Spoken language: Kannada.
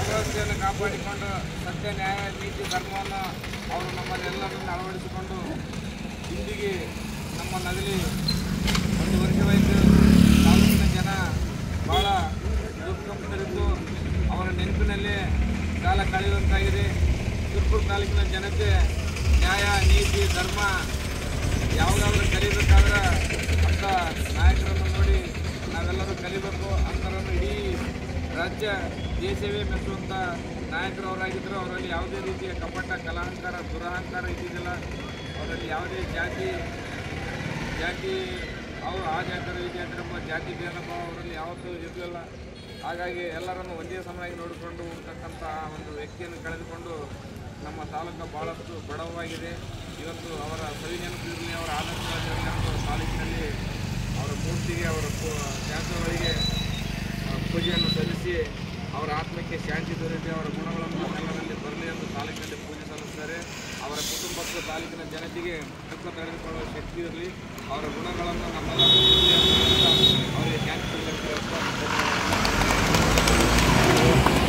ವ್ಯವಸ್ಥೆಯನ್ನು ಕಾಪಾಡಿಕೊಂಡು ಸತ್ಯ ನ್ಯಾಯ ನೀತಿ ಧರ್ಮವನ್ನು ಅವರು ನಮ್ಮಲ್ಲೆಲ್ಲರನ್ನು ಅಳವಡಿಸಿಕೊಂಡು ಇಂದಿಗೆ ನಮ್ಮ ನಗಲಿ 1 ವರ್ಷವಾಯಿತು. ತಾಲೂಕಿನ ಜನ ಭಾಳ ದುಃಖಿತರಿದ್ದು ಅವರ ನೆನಪಿನಲ್ಲಿ ಕಾಲ ಕಳೆಯುವಂತಾಗಿದೆ. ಸುರಪುರ ತಾಲೂಕಿನ ಜನತೆ ನ್ಯಾಯ ನೀತಿ ಧರ್ಮ ಯಾವುದಾದ್ರೂ ಕಲಿಬೇಕಾದ್ರೆ ಅಂಥ ನಾಯಕರನ್ನು ನೋಡಿ ನಾವೆಲ್ಲರೂ ಕಲಿಬೇಕು. ಅಂಥರನ್ನು ಇಡೀ ರಾಜ್ಯ ದೇಶವೇ ಮೆಚ್ಚುವಂಥ ನಾಯಕರವರಾಗಿದ್ದರು. ಅವರಲ್ಲಿ ಯಾವುದೇ ರೀತಿಯ ಕಪಟ ಕಲಾಹಂಕಾರ ದುರಹಂಕಾರ ಇದ್ದಿದ್ದಿಲ್ಲ. ಅವರಲ್ಲಿ ಯಾವುದೇ ಜಾತಿ ಅವರು ಆ ಜಾತಿಯರು ಈ ಜಾತಿಯರೆಂಬ ಜಾತಿ ಭೇದ ಭಾವ ಅವರಲ್ಲಿ ಯಾವತ್ತೂ ಇರಲಿಲ್ಲ. ಹಾಗಾಗಿ ಎಲ್ಲರನ್ನು ಒಂದೇ ಸಮನಾಗಿ ನೋಡಿಕೊಂಡು ಹೋಗ್ತಕ್ಕಂಥ ಒಂದು ವ್ಯಕ್ತಿಯನ್ನು ಕಳೆದುಕೊಂಡು ನಮ್ಮ ತಾಲೂಕು ಭಾಳಷ್ಟು ಬಡವಾಗಿದೆ. ಇವತ್ತು ಅವರ ಸವಿ ನೆನಪಿರಲಿ, ಅವರ ಆದರ್ಶಗಳನ್ನು ತಾಲೂಕಿನಲ್ಲಿ ಅವರ ಮೂರ್ತಿಗೆ ಅವರ ಶಾಸನಗಳಿಗೆ ಪೂಜೆಯನ್ನು ಸಲ್ಲಿಸಿ ಅವರ ಆತ್ಮಕ್ಕೆ ಶಾಂತಿ ದೊರೆಯಲಿ, ಅವರ ಗುಣಗಳನ್ನು ನಮ್ಮೆಲ್ಲರಲ್ಲಿ ಬರಲಿ ಎಂದು ತಾಲೂಕಿನಲ್ಲಿ ಪೂಜೆ ಸಲ್ಲಿಸ್ತಾರೆ. ಅವರ ಕುಟುಂಬಕ್ಕೂ ತಾಲೂಕಿನ ಜನತೆಗೆ ದುಃಖ ತಡೆದುಕೊಳ್ಳುವ ಶಕ್ತಿ ಇರಲಿ, ಅವರ ಗುಣಗಳನ್ನು ನಮ್ಮೆಲ್ಲರೂ ಅವರಿಗೆ ಶಾಂತಿ